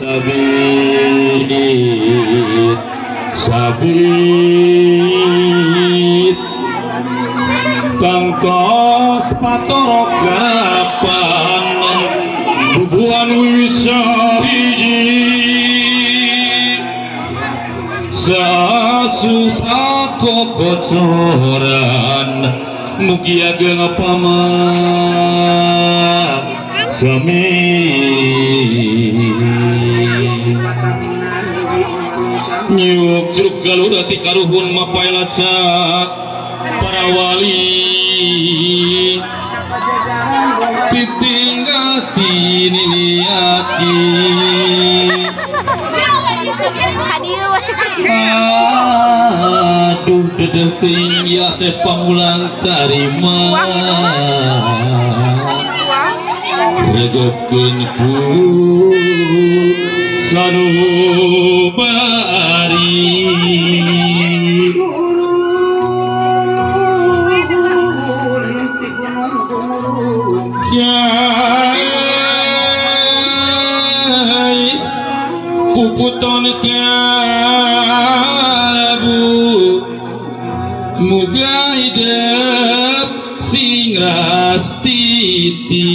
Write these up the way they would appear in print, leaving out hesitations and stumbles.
sabit sabit tangkos pacorok garapan bubuan wisa hiji sasusah kocoran mugi ageng paman sami nyuk jeruk galur ati karuhun mapai laca para wali titinggal tiniliaki aduh dedeh ting ya sepamulang tarima regepkeun ku sanubari guys puputon kalabu muga hidup sing rastiti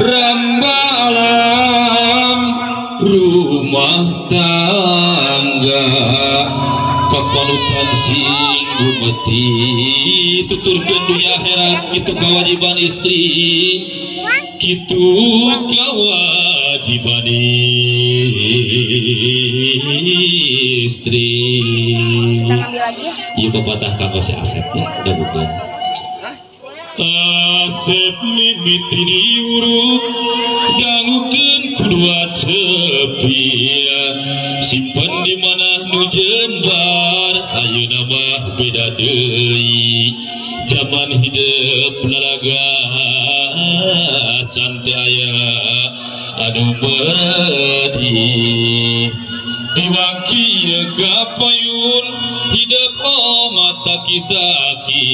ramba alam rumah tangga kapanutan sing gumeti tuturkeun dunya akhirat kitu kewajiban istri kitu kewajiban istri. Ieu pepatah kanggo si Asep ya, udah bukan. Asep mimiti diuruk dangukeun kudua cepi simpen di mana nu jembar ayeuna mah beda deui zaman hidup lalaga santai aya anu beredi diwangki kapayun hidup mata kita ki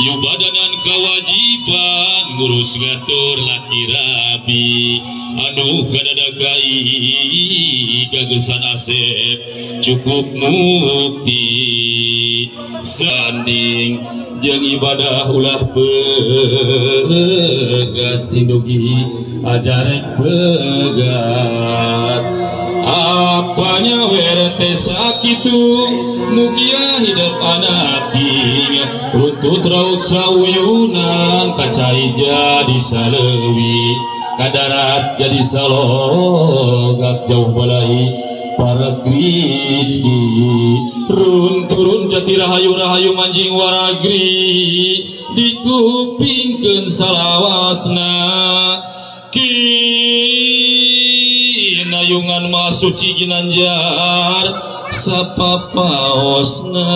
yu badanan kewajiban ngurus ngatur laki rabi anu kadadakai gagesan Asep cukup mukti sanding jeung ibadah ulah pegat sindugi ajarek pegat apanya werte sakitu mugia hidup anaking rutut raut sauyunan kacai jadi salewi kadarat jadi salogak jauh balai para kriji run turun jati rahayu manjing waragri dikupingkeun salawasna kinayungan masuci ginanjar sapapaosna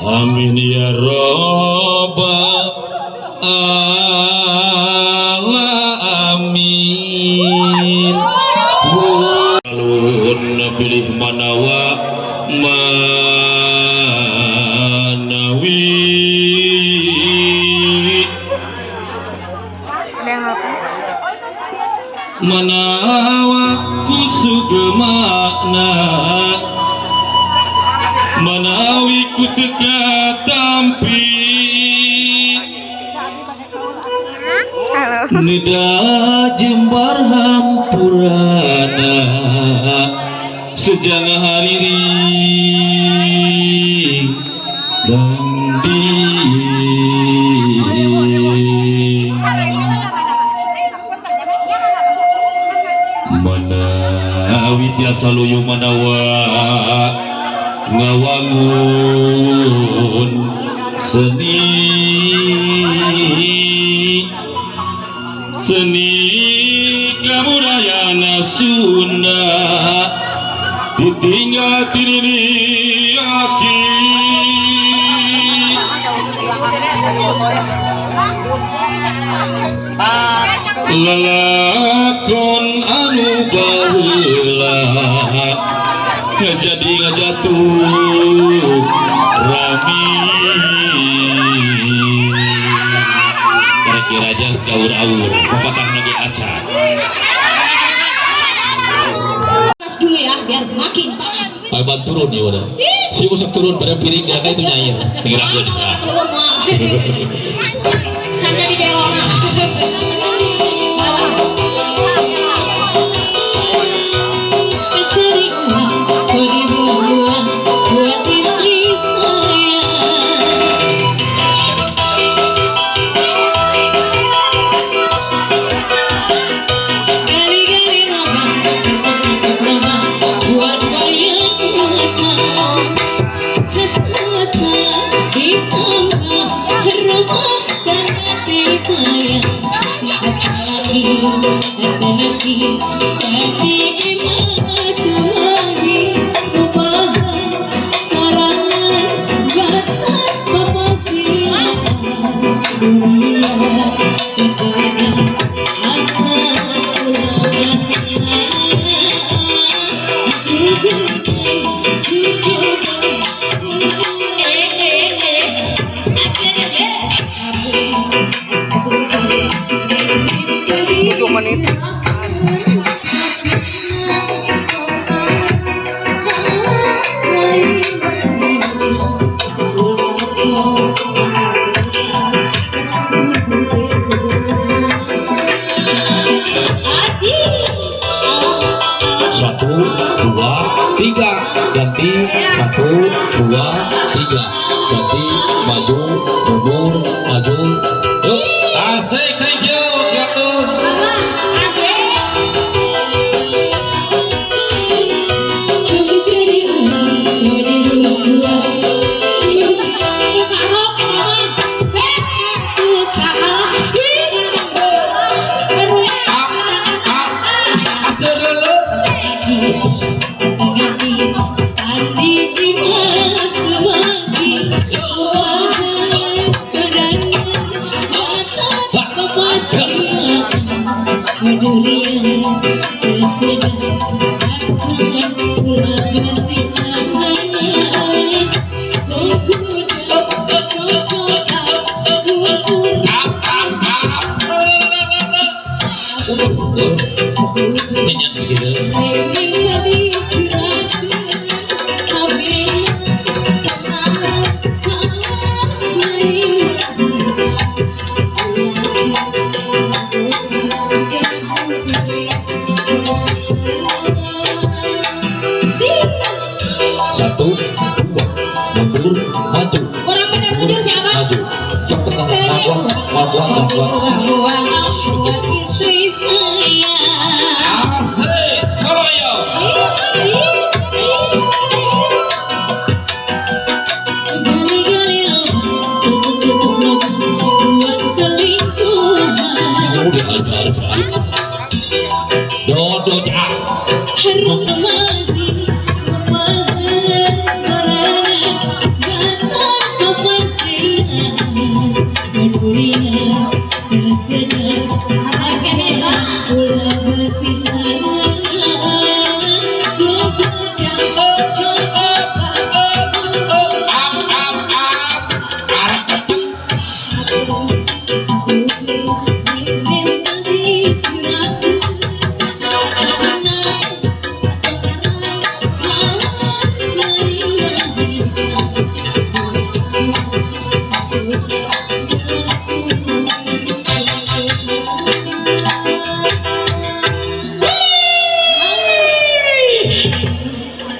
amin ya robbal alamin. Alun pilih manawa manawi manawa kusugemakna manawi kuteka tampi nida jembar hampurana sejana hariri dandi manawi tiasa luyu manawa ngawangun seni kebudayaan Sunda ditinggal tiniliaki lalakon anu baheula jadi ngajatuh rami awur pepatah lagi acak. Panas dulu ya biar makin panas. Abang turun ya udah. Si usah turun pada piring dia itu nyair. Kira gue bisa. Turun mal. Kan jadi belona. Mencari uang kau dibuang buat istri saya. Gali-gali lubang, tutup lubang buat bayar utang. Khas-khasa ditambah rumah tangga dibayar. Lagi, tapi matu lagi rumahan sarangan batang papasian dunia betulnya asa ulama menit. Satu, dua, tiga, ganti. Satu, dua, tiga, ganti. Maju, mundur, maju. Yuk, asik, thank you, Gatun. Minyak begitu. Satu, dua, mundur, maju. Orang pada mundur siapa? Maju. Cek tengah, mabuat, Buat istri saya. asik, Surabaya. Gali-gali lubang, tutup lubang buat selingkuhan. Udah ada. Dodo jak. Harum kemari, kemahan sarangan batang papasian dunia terkenal asal ulama silangan gogodang ojo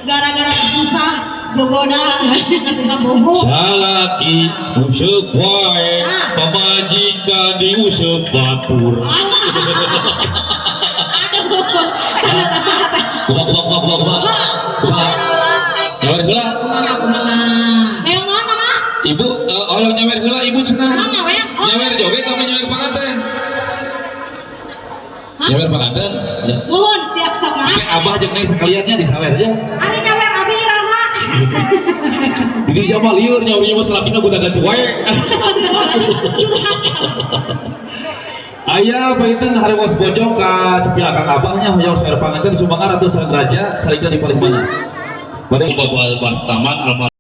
gara-gara susah gogoda tukang bohong. Salaki useup wae, pamajikan diuseup batur. Kumaha. Nyawer heula. Yang mana mah? Ibu, oyong nyawer heula ibu cenah. Nyawer? Nyawer joget sama nyawer panganten. Nyawer panganten. Mohon siap sama. Oke, abah jeung naik sekaliannya disawer aja. Ari nyawer abi iraha. Jadi jama liur nyawernya mah salakina kudu ganti wae. Aya painten hareuos bojong ka cepilakan abahnya hoyong sawer panganten sumbangan ratu sareng raja salingna di paling mana. Bade bapak Bastaman